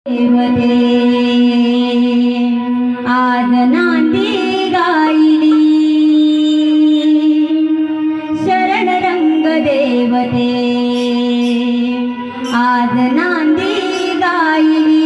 देवते आज नांदी गायली शरण रंग देवते आज नांदी गायली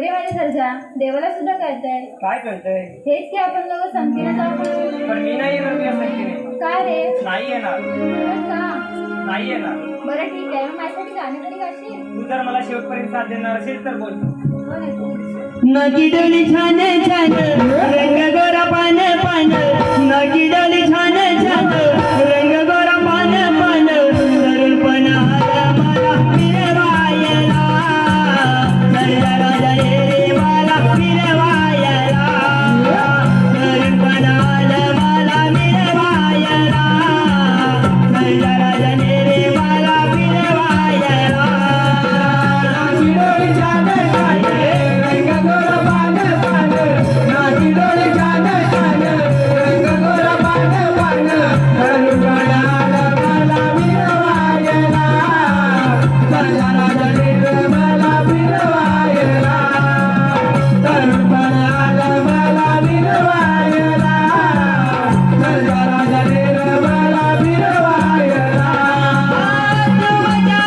अरे माझ्या सरजा देवाला सुद्धा कळतंय. काय करतोय? हेच की आपण लोक संगतीने जाऊ. पण मी नाही येणार तुझ्या संगतीने. काय रे? नाही येणार. खरंच का? नाही येणार. बरं ठीक आहे, मग माझ्यासाठी गाणं तरी गाशील? तू जर मला शेवटपर्यंत साथ देणार असेल तर बोल. हो नक्की. नगी डोली छान छान रंग गोरा पान पान नगी डोली छान छान रंग गोरा पान पान तरुणपण आला मला फिरवायला चढला राजा रे मला फिरवायला तरुणपण आलं मला फिरवायला चढला राजा रे मला फिरवायला नगी डोली छान छान रंग गोरा पान पान नगी डोली छान छान रंग गोरा पान पान तरुणपण आलं मला फिरवायला चढला राजा रे मला फिरवायला तरुणपण आलं मला फिरवायला चढला राजा रे मला फिरवायला तू माझ्या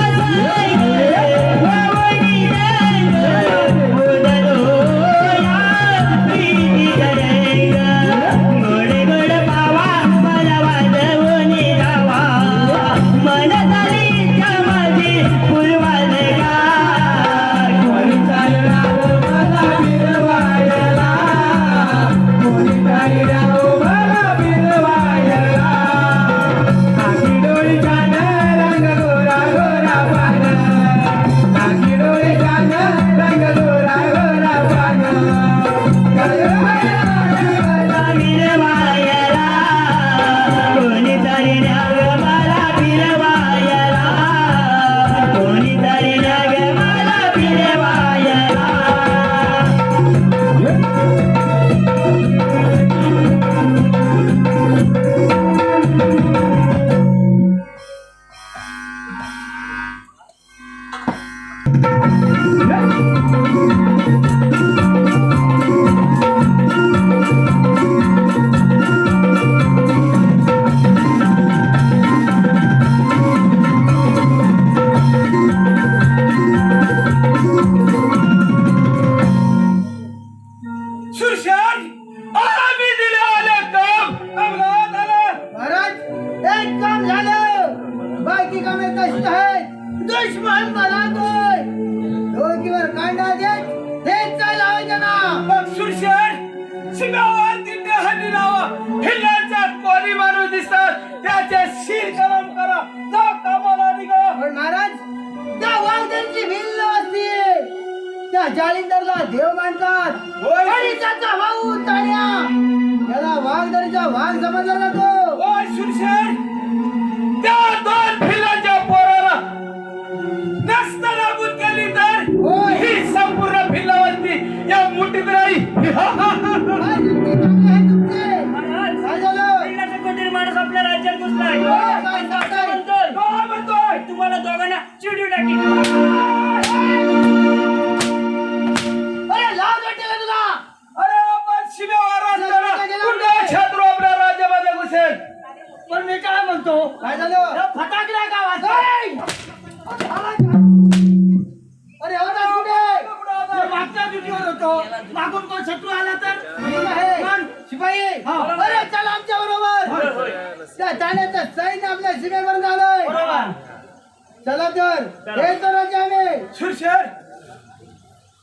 सुरशान आम्ही दिले आले काम अपघात आला. महाराज एक काम झालं, बाकी कामे कशी आहेत? दुश्मन बनातोय डोकीवर कांदा देत हेच लावायचं ना. मग सुरशान शिगावर तिथे हल्ली लावा. हिल्लाचा कोणी माणूस दिसतात त्याचे शिर कलम करा. जा कामाला निघा. पण महाराज त्या वाघदरची भिल्ल असते, त्या जालिंदरला देव मानतात होय. आणि त्याचा भाऊ ताण्या त्याला वाघदरीचा वाघ समजला जातो. ओय सुरशान त्या दोन भिल्लांच्या पोराला नसता नाबूद केली तर होय. ही संपूर्ण भिल्लावंती या मुठीत राहील. काय युक्ती चांगली आहे तुमची? काय झालं? कोणतरी माणूस आपल्या राज्यात घुसलाय. होय, काय सांगताय? काय म्हणतोय? तुम्हाला दोघांना चिडू टाकी. अरे लाज वाटते का तुला? अरे आपण शिव्यावर असताना कुठे छत्र आपल्या राज्यामध्ये घुसेल. पण मी काय म्हणतो, काय झालं? फटाकड्या का वाजताय? अरे हो ना कुठे? मी मागच्या ड्युटीवर होतो, मागून कोण शत्रू आला तर कोण? शिपाई. अरे चल आमच्या बरोबर. त्या ठाण्याचं सैन्य आपल्या सीमेवर झालंय. चला तर हे तर आम्ही. सुरशेर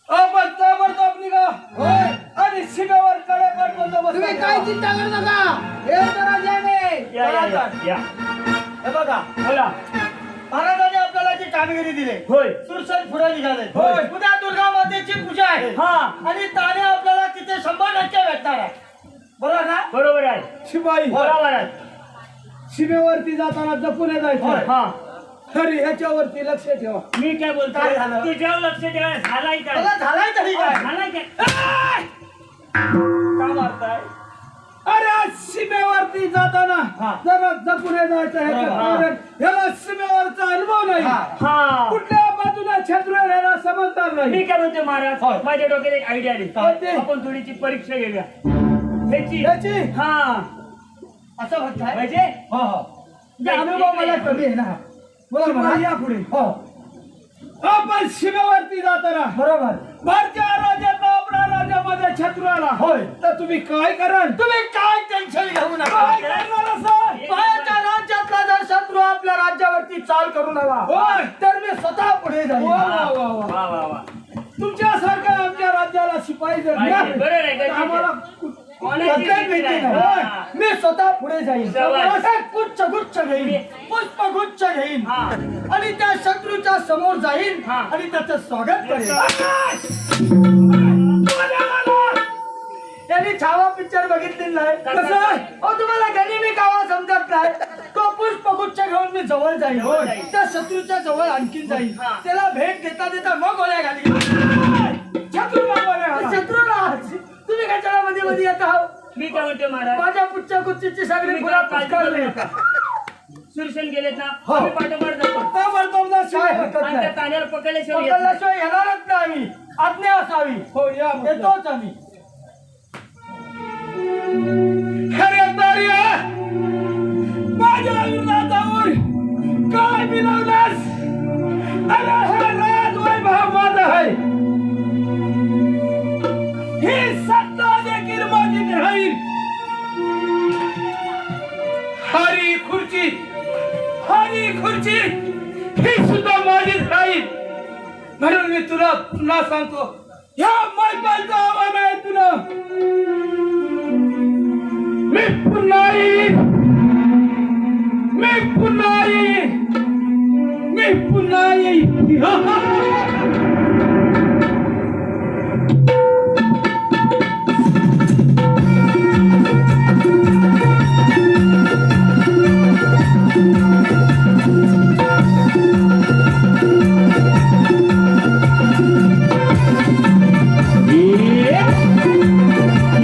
आपण ताबडतोब निघा. होय. आणि शिव्यावर कडेपट बंदोबस्त तुम्ही करा. काही चिंता करू नका, हे तर आम्ही. या, या, या, या. हे बघा, बोला. महाराजांनी आपल्याला जी कामगिरी दिली, होय. सुरसर पुढे निघाले. होय. उद्या दुर्गा मातेची पूजा आहे. हा आणि ताने आपल्याला तिथे 100% भेटणार आहे. बरोबर ना? बरोबर आहे. शिपाई बरोबर आहे. शिमेवरती जाताना जपून जायचं. हा तरी ह्याच्यावरती लक्ष ठेवा. मी काय बोलतो काय झालं? तुझ्यावर लक्ष ठेवायला झालाय काय मला झालाय तरी काय? झालाय काय का मारताय? अरे आज सीमेवरती जाताना जरा जपून जायचं. कारण ह्याला सीमेवरचा अनुभव नाही. हा कुठल्या बाजूला छत्र ह्याला समजणार मी नाही. काय म्हणतो महाराज माझ्या डोक्यात एक आयडिया आली. कोणती? आपण थोडीची परीक्षा घेऊया ह्याची. ह्याची? हा असं म्हणताय? म्हणजे हो हो. जे अनुभव मला कमी आहे ना. बोला म्हणा. या पुढे. हो. आपण सीमेवरती जाताना बरोबर भारतीय राज्याचा आपला राजा माझ्या शत्रू आला होय. तर तुम्ही काय कराल? तुम्ही काय टेन्शन घेऊ नका काय करणार असं? माझ्या राज्यातला जर शत्रू आपल्या राज्यावरती चाल करून आला होय. तर मी स्वतः पुढे जाईल वा, वा, वा, वा. वा वा वा तुमच्यासारखा आमच्या राज्याला शिपाई जर पाहिजे. मिळाले, बरोबर आहे, तर गरजेचं आहे. आम्हाला कोणाची कसल्याच भीती भीती नाही. नाही. मी स्वतः पुढे जाईल शाबास. असा गुच्छ घेईन पुष्पगुच्छ घेईन हा. आणि त्या शत्रूच्या समोर जाईन हा. आणि त्याचं स्वागत करेन त्यांनी छावा पिक्चर बघितलेला नाही कसं? कसं अहो तुम्हाला गनिमी कावा समजत नाही तो पुष्पगुच्छ घेऊन मी जवळ जाईल जवळ जाईल. त्या शत्रूच्या जवळ आणखीन जाईल हा. त्याला भेट देता देता मग गोळ्या घाली शत्रू मागवले आला. शत्रूला तुम्ही कशाला मध्ये मध्ये येत आहात मी काय म्हणतो महाराज माझ्या पुच्छ सगळी तुम्ही फुला काय काळजी पुष्कळली. करू नका. सुरसेन गेलेत ना हो. आम्ही पाठोपाठ जातो ताबडतोब जा काय शिवाय. हरकत आणि त्या नाही ताण्याला पकडल्याशिवाय येत नाही. पकडल्याशिवाय येणारच नाही आम्ही आज्ञा असावी हो या म्हटलं. येतोच आम्ही खऱ्या तार्या माझ्या विरोधावर काय मिळवलास? अरे हा राज वैभव माझा आहे. ही सत्ता देखील माझी राहील. हरी खुर्ची ही सुद्धा माझीच राहील. म्हणून मी तुला पुन्हा सांगतो ह्या मैदानाचा आव्हान आहे तुला. मी पुन्हा येईन.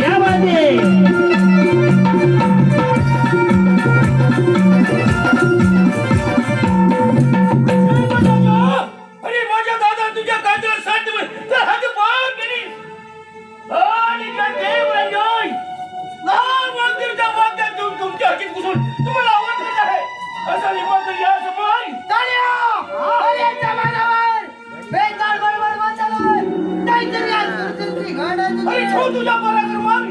या बाजे अरे माझ्या दादा तुझ्या काजला साथ तर हात पार केली आणि त्या देव रंजोय लहान मंदिरच्या वाक्यात तुमच्या हातीत घुसून तुम्हाला आवडत आहे असं निमंत्रण या समोर अरे जमानावर बेताल बरोबर वाचलं काहीतरी सुरसेनची घड अरे छो तुझ्या पराक्रमात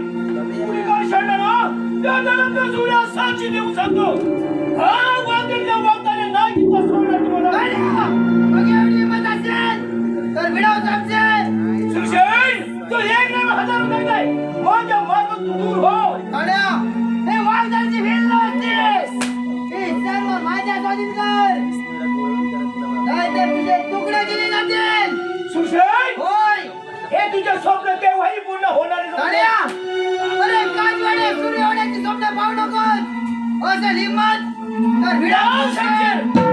पुढे काय शरण ना त्या जणांना जुळ्या साक्षी देऊ सांगतो हा वाक्याच्या वाक्याने नाही किती सोडणार तुम्हाला मग एवढी हिंमत असेल तर भिडाव समजेल सुशेन तू एक नाही 1000 रुपये नाही माझ्या मार्गात तू दूर हो काड्या हे वाघदारची भेल नव्हती हे सर्व माझ्या स्वाधीन कर नाहीतर तुझे तुकडे केले जातील सुशेन होय हे तुझे स्वप्न केव्हाही पूर्ण होणार काड्या अरे काजवाडे सूर्य होण्याची स्वप्न पाहू नकोस असेल हिंमत तर भिडाव समजेल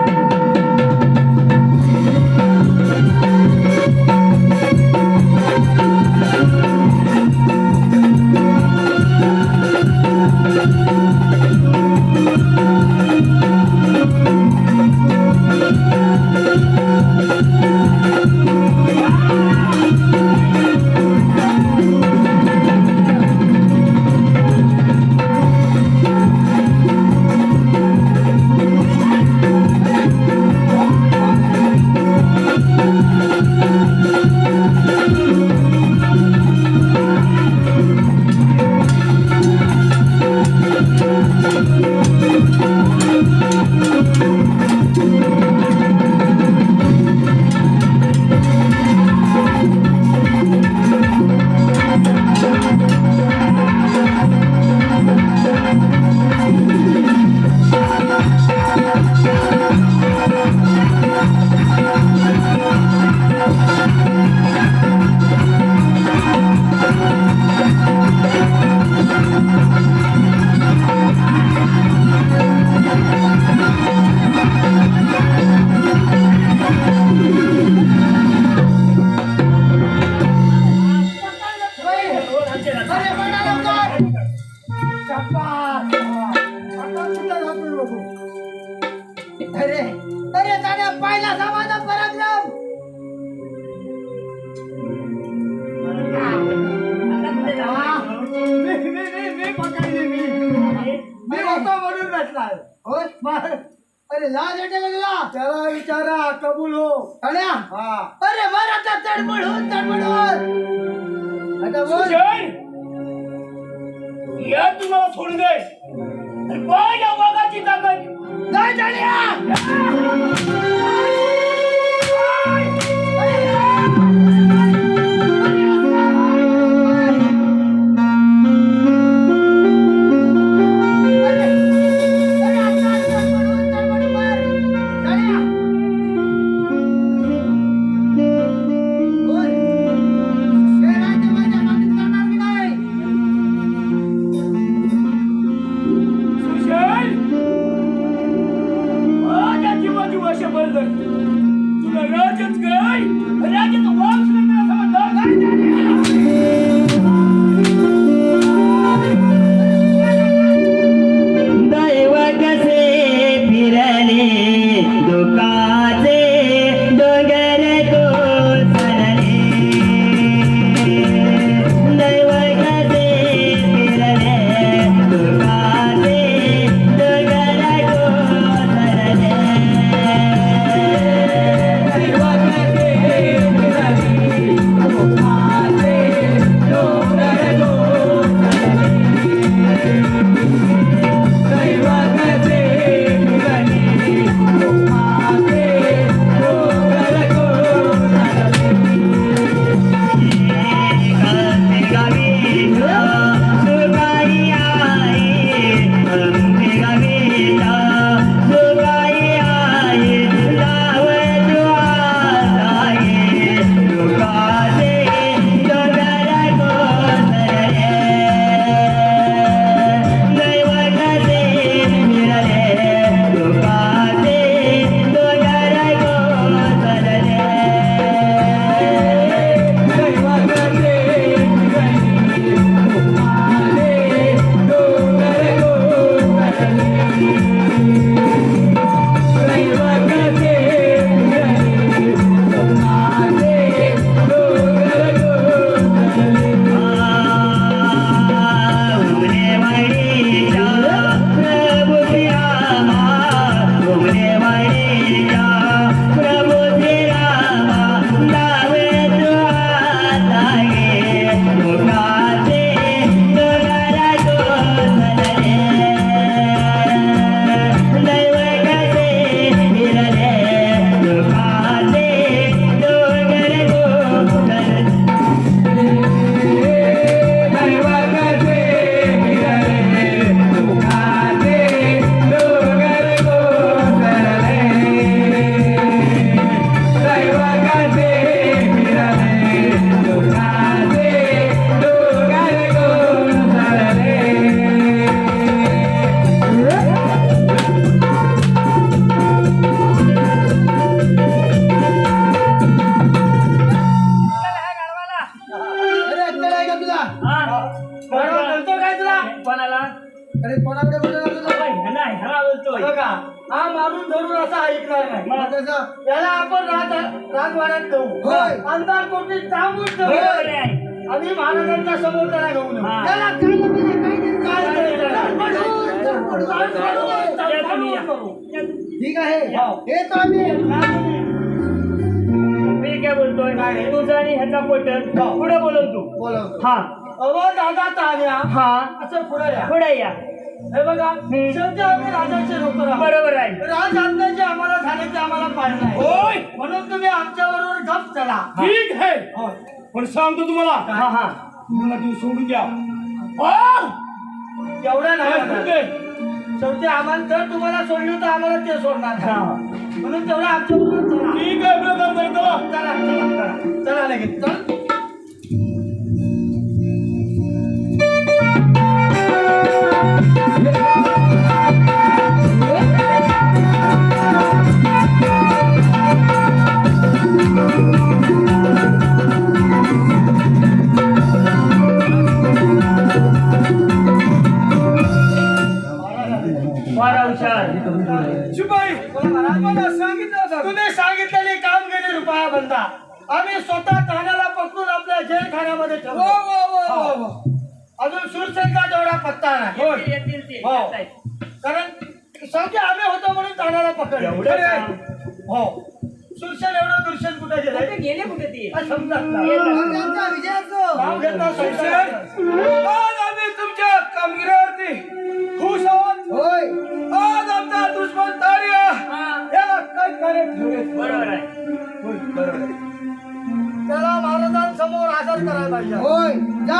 अरे लाज वाटे का तुला? त्याला विचारा कबूल हो. कळ्या? हा. अरे मार आता तडमड हो तडमड. आता बोल. सुशेण, या तुम्हाला सोडून दे आणि पाय या वाघाची ताकद. काय झाल्या? सुशेण, माझ्या जीवाची वर्षभर जर तुला राजच काय राजाचं वाघ श्रीमंत समजलं काय झाले? दैव कसे फिरले दुःखाचे डोंगर कोसळले दैव कसे फिरले दुःखाचे डोंगर कोसळले दैव कसे फिरले दुःखाचे डोंगर अरे अक्कल आहे का तुला? बरोबर बोलतो काय तुला? कोणाला अरे कोणाकडे बोलला तुला? ह्याला बोलतोय बघा, हा माणूस धरून असा ऐकणार नाही. मग कसं? याला आपण राजवाड्यात ठेवू. होय. आमदार कोटी सांगून ठेवू. बरोबर आहे. आणि महाराजांच्या समोर त्याला घेऊन येऊ. हा. त्याला काय म्हणजे काय नाही. काय करायचं? या तुम्ही या. ठीक आहे येतो आम्ही. मी काय बोलतोय तुझा आणि ह्याचा पटन पुढे बोलवतो बोलवतो. हा अहो दादा तान्या, हा असं पुढे या. पुढे या हे बघा, शेवटी आम्ही राजाचे नोकर आहोत. बरोबर आहे राज आज्ञा जे आम्हाला झाले ते आम्हाला पाळणं आहे. होय, म्हणून तुम्ही आमच्या बरोबर गप चला. ठीक आहे. होय. पण सांगतो तुम्हाला हा हा तुम्हाला तुम्ही सोडून द्या. एवढं नाही काय होणार. म्हणते? शेवटी आम्हाला जर तुम्हाला सोडली तर आम्हाला ते सोडणार नाही. हा. म्हणून तेवढं आमच्या बरोबर चला. ठीक आहे ब्रदर चला. चला चला चला लगेच चल. फार हुशार शिपाई मला सांगितलं होतं. तुम्ही सांगितलेले कामगिरी रुपया बनता. आम्ही स्वतः ठाण्याला पकडून आपल्या जेलखान्यामध्ये ठेवू. अजून शूरसेनचा जेवढा पत्ता नाही. येतील ते हो. येत आहेत. कारण शेवटी आम्ही होतो म्हणून तानाला पकडलं. एवढं अरे, काम. हो सुरशन एवढं दुर्शन कुठे कुठे गेले गेले कुठे ते समजत आमचा विजयाचं नाव घेता सुरशन, आज आम्ही तुमच्या कामगिरीवरती खुश आहोत. होय आज आमचा दुश्मन तारिया याला काय कार्य ठेवले. बरोबर आहे होय, बरोबर आहे. त्याला महाराजांसमोर हजर करायला पाहिजे. होय जा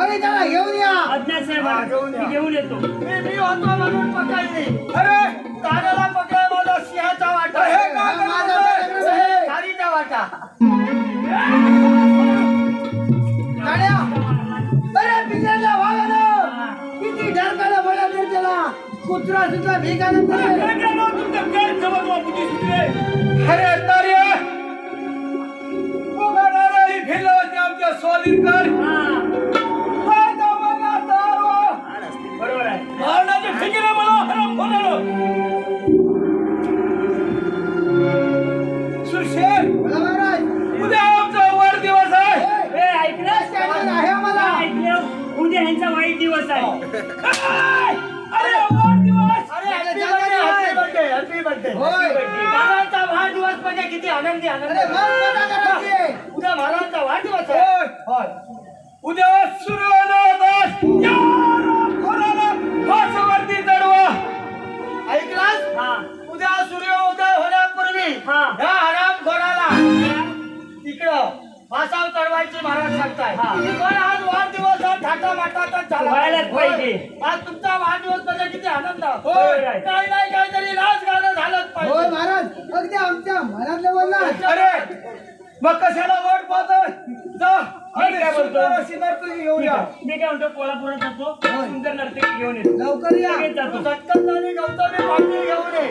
अरे त्याला घेऊन या अज्ञात साहेब हा, घेऊन या. मी घेऊन येतो मी होतो म्हणून पकडली. अरे तानाला पकड माझा सिंहाचा वाटा हे काय करत माझा होते? कार्यक्रम आहे. खारीचा वाटा. काढ्या अरे बिचारा वाघानं किती ढरकाला बोला तर त्याला कुत्रा सुद्धा भिकानं काय केलं तुमचं काय जवळ वापरली सुटले? अरे तारिया उगाडाला ही भिल्ल होती आमच्या स्वाधीनकर. काय दामाला तारवा. बरोबर आहे मारण्याची फिकीर आहे मला हराम होणार. सुरशेर, बोला महाराज उद्या आमचा वाढदिवस आहे. ए ऐकलं स्टँडर्ड आहे आम्हाला ऐकलं उद्या ह्यांचा वाईट दिवस आहे काय? अरे वाढदिवस. अरे हॅपी बर्थडे होय महाराजांचा वाढदिवस म्हणजे किती आनंदी अरे आनंद. मग मजा करायची आहे. उद्या महाराजांचा वाढदिवस होय. आहे. होय. उद्या सूर्योदयात या खोराला फासावरती चढवा. ऐकलास हा उद्या सूर्योदय होण्यापूर्वी हा. ह्या हरामखोराला तिकडं फासावर चढवायची महाराज सांगताय. हा. पण आज वाढदिवस हा थाटामाटातच झाला व्हायलाच पाहिजे. आज तुमचा वाढदिवस म्हणजे किती आनंद. होय. काही नाही काहीतरी नाच गाणं झालंच होय पाहिजे. महाराज अगदी आमच्या मनातलं बोलला अरे मग कशाला वाट पाहतोय? जा आणि काय बोलतो? सुंदर अशी नर्तकी घेऊन या. मी काय म्हणतो कोल्हापुरात जातो सुंदर नर्तकी घेऊन येतो लवकर या लगेच जातो तू झटकन आणि गौतमी पाटील घेऊन ये.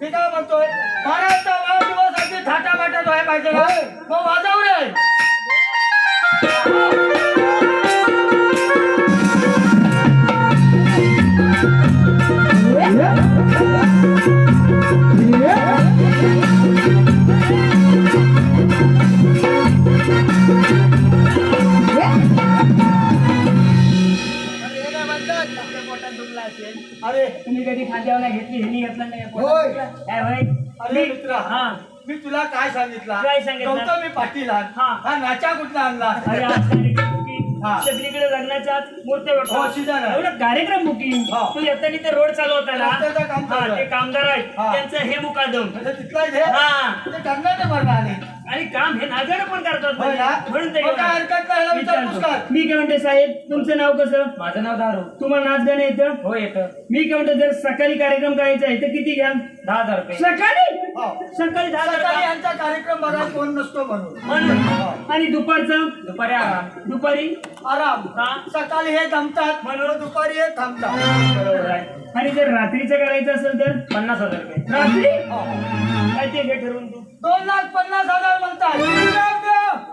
मी काय म्हणतोय महाराजचा वाढदिवस अगदी थाटामाटात व्हायला पाहिजे ना. होय. मग वाजव रे. पोटात दुखला असेल अरे तुम्ही कधी खाद्यावर घेतली ह्यांनी घेतला नाही पोटात होय. दुखला? काय होय अरे मित्रा हा मी तुला काय सांगितलं काय सांगितलं? गौतमी पाटील हा. हा नाचा कुठला आणला. अरे आज कार्यक्रम बुकिंग हा. सगळीकडे लग्नाच्या आत मूर्त्या हो, भेटतात. सीझन आहे. एवढं कार्यक्रम बुकिंग हा. तू येताना ते रोड चालवता ना रस्त्याचं काम हा, चालू आहे. ते कामगार आहेत हा. त्यांचं हे मुकादम म्हणजे तिथला घे हा. ते कर्नाटक भरला आले. आणि काम हे नागाड पण करतात होय ना? म्हणून तरी मग काय हरकत नाही, ह्याला विचारपूस विचारतो. कर. मी काय म्हणते साहेब तुमचं नाव कसं माझं नाव दारू. तुम्हाला नाच गाणं येतं हो येतं. मी काय म्हणतो जर सकाळी कार्यक्रम करायचा आहे तर किती घ्याल 10,000 रुपये. सकाळी हो. सकाळी 10,000 सकाळी का? यांचा कार्यक्रम बघायला कोण नसतो म्हणून म्हणून आणि दुपारचं दुपारी आराम. दुपारी आराम. हा. सकाळी हे थांबतात म्हणून दुपारी हे थांबतात. बरोबर आहे आणि जर रात्रीचं करायचं असेल तर 50,000 रुपये. रात्री हो. काय ते घे ठरवून तू 2,50,000 म्हणतात.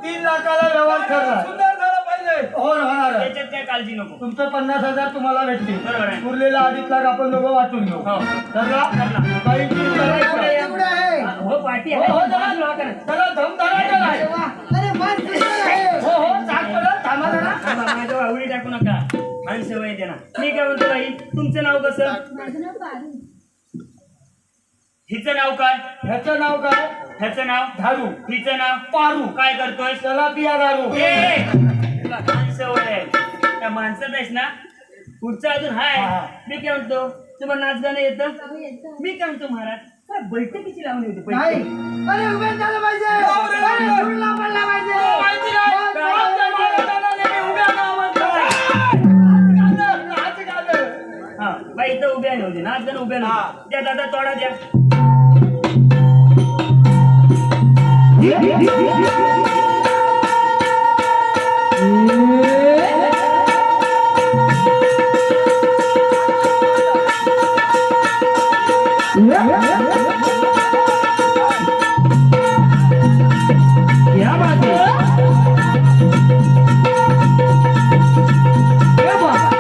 3 लाखाला व्यवहार ठरला. सुंदर झालं पाहिजे. होणार आहे. त्याच्यात काय काळजी नको तुमचं 50,000 तुम्हाला भेटतील. बरोबर आहे. उरलेला 2.5 लाख आपण दोघं वाटून घेऊ. हो. ठरला? ठरला. बाईची पुढे या. एवढं आहे हो पार्टी हो, आहे हो, बाजूला जरा- करा. जरा दम धरायचा नाही. वा. अरे फार सुंदर आहे हो हो चाक पडत थांबा जरा. थांबा, माझ्यावर आवडी टाकू नका आणि सवय देणार मी काय म्हणतो बाई तुमचं नाव कसं माझं नाव पारू. हिचं नाव काय ह्याचं नाव काय? ह्याचं नाव धारू. हिचं नाव पारू. काय करतोय त्याला पिया दारू. तुला घाण सवय आहे त्या माणसात आहेस ना पुढचं अजून हाय हा. मी काय म्हणतो तुम्हाला नाच गाणं येतं हो, येतं. मी काय म्हणतो महाराज काय बैठकीची लावणी होती नाही पैसे अरे उभे झालं पाहिजे अरे झुरला पडला पाहिजे माहिती नाही. काय? आमच्या महाराजांना नेहमी उभ्या नावात नाच गाणं. हा बाई इथं उभ्या नव्हते नाच गाणं उभ्या हा. नव्हते द्या दादा तोडा द्या क्या बात है क्या बात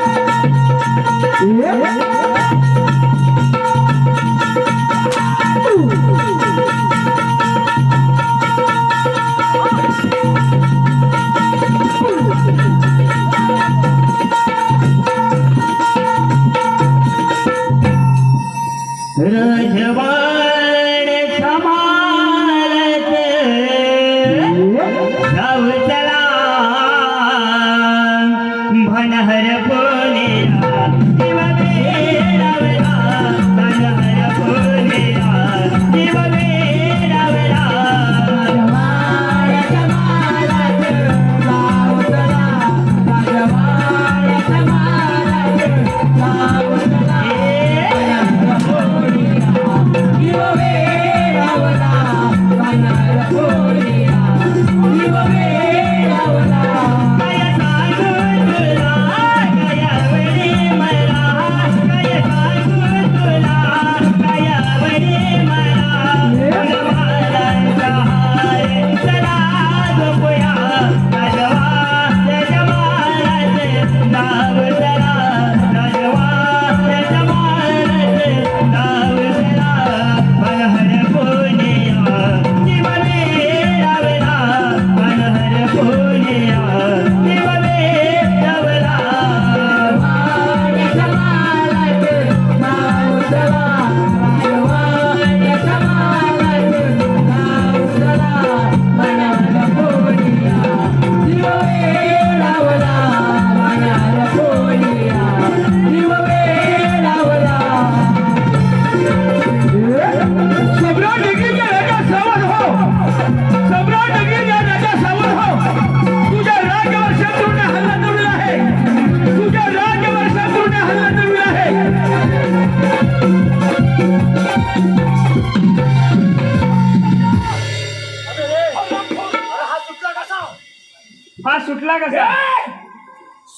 हा सुटला कसा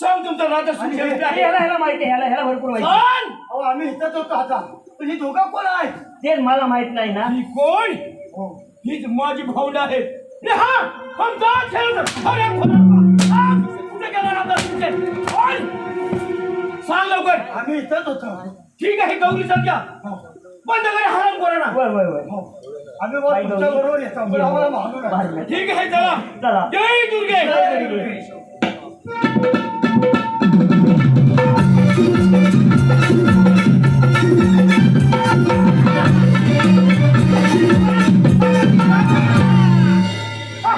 सांग तुमचा राजा सुखी ह्याला माहिती आहे, ह्याला भरपूर माहिती आहे. सांग अहो आम्ही इथंच होतो आता पण ही दोघं कोण आहेत तेच मला माहित नाही ना. ही कोण हीच माझी भावंड आहे रे. हा हम जा खेळ अरे सांग कुठे गेला राजा सुखी कोण सांग लवकर. आम्ही इथंच होतो ठीक आहे गौरी सध्या बंद करे हराम कोरणा. वय वय वय आम्ही बघ तुमच्या बरोबर येतो पण आम्हाला मागून बाहेर नाही. ठीक आहे चला चला. जय दुर्गे जय दुर्गे.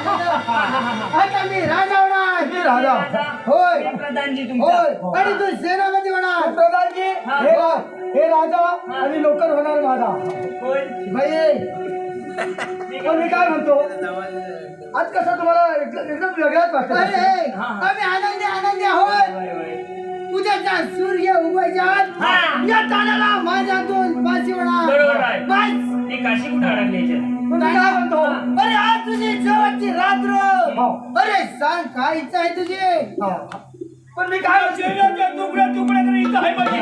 आता मी राजा होणार. मी राजा होय मी प्रधानजी होय तुमचा. आणि तू सेनापती होणार. प्रधानजी हा. हे राजा आणि नोकर होणार माझा होय. बाई पण मी काय म्हणतो आज कसं तुम्हाला एकदम वेगळाच वाटत अरे हा. आम्ही आनंदी आनंदी आहोत. वय वय. उद्याचा सूर्य उगवायच्या आत हा. या तानाला माझ्यातून फाशी होणार. बरोबर आहे. बस. ती काशी कुठे अडकली याच्यात? पण मी काय म्हणतो अरे आज तुझी शेवटची रात्र. हो. अरे सांग काय इच्छा आहे तुझी. पण मी काय म्हणतो शेणाच्या तुकड्या तुकड्या तरी इथं आहे माझी.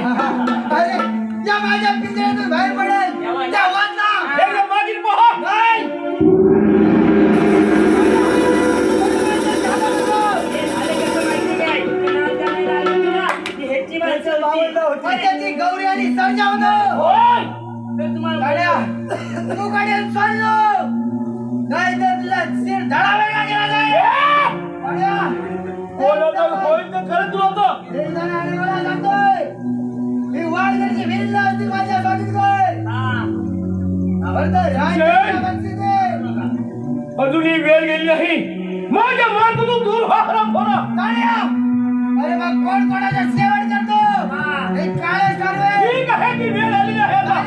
अरे ज्या माझ्या पिंजऱ्यातून बाहेर पडेल त्या वाचला. हे घे मागील पहा. नाही. हे झाले कसं माहिती काय? तुला जाणायला आलो तुला. ती ह्याची माणसं होती. पण ती गौरी आणि सर्जा होतं. होय तर तुम्हाला गाड्या तू गाड्या चाललो नाही तर तुला शिर धडावे लागेल. गाड्या बोलवतं होईल तर खरं तुला होतं. एक जण आणि मला सांगतोय मी वाळगडची भिल्ल होती माझ्या स्वाधीन कर. हा. अजूनही वेळ गेली नाही. माझ्या मार्गातून दूर व्हा हरामखोरा. अरे मग कोण कोणाचा सेवन करतो. हा. हे काळे सर्वे. ठीक आहे ती वेळ आलेली आहे आता.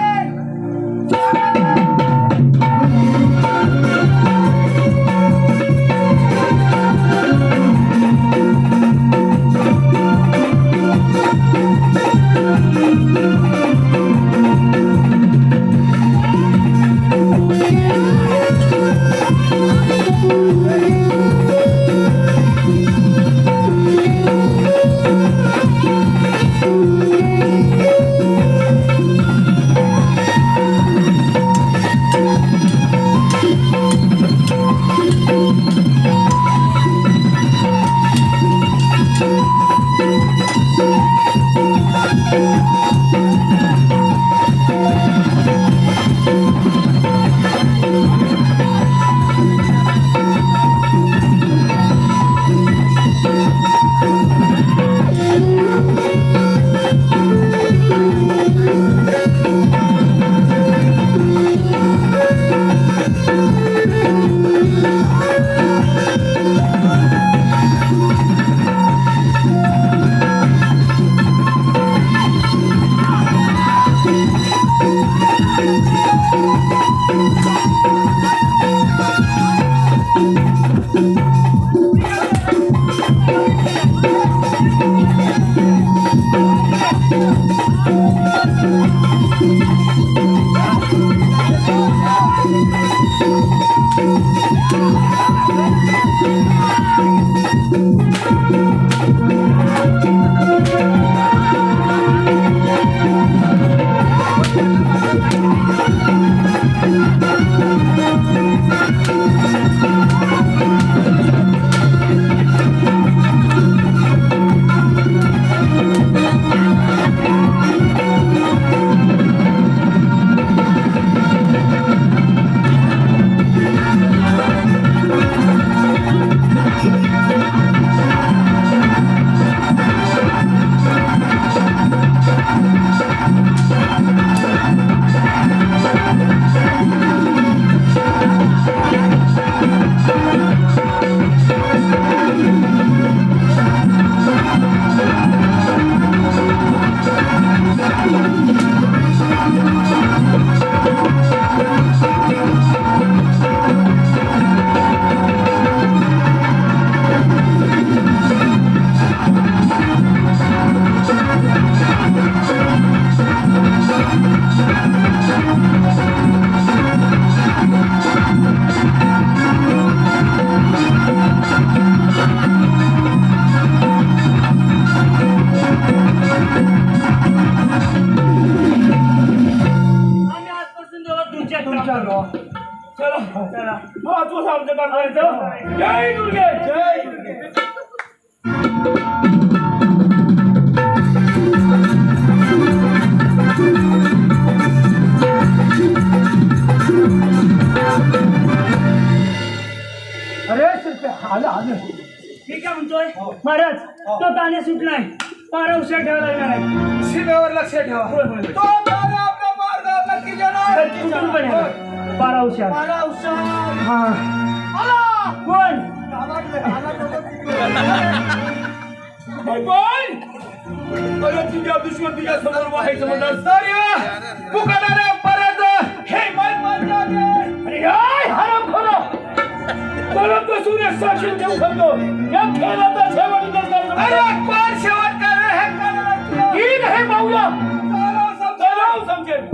आवडतो जय दुर्गे जय दुर्गे. अरे शिरप्या, आलं आलं. मी काय म्हणतोय महाराज तो ताने सुटलाय पारा उशीर ठेवायला लागणार आहे सीमेवर लक्ष ठेवा. होय, होय. तो तारा आपल्या मार्गावर नक्की जाणार. कुठून पण येणार. पारा उशीर मला हुशार. हा आला. कोण अरे तुझ्या दुश्मन तुझ्या समोर व्हायचं म्हणलं तर पुकारणाऱ्या परत हे मन अरे काय हरम खरं परत सूर्य साक्षी देऊ शकतो या खेळाचा शेवट करणार अरे कोण शेवट करणार हे करणार ही नाही पाहूया चला समजेल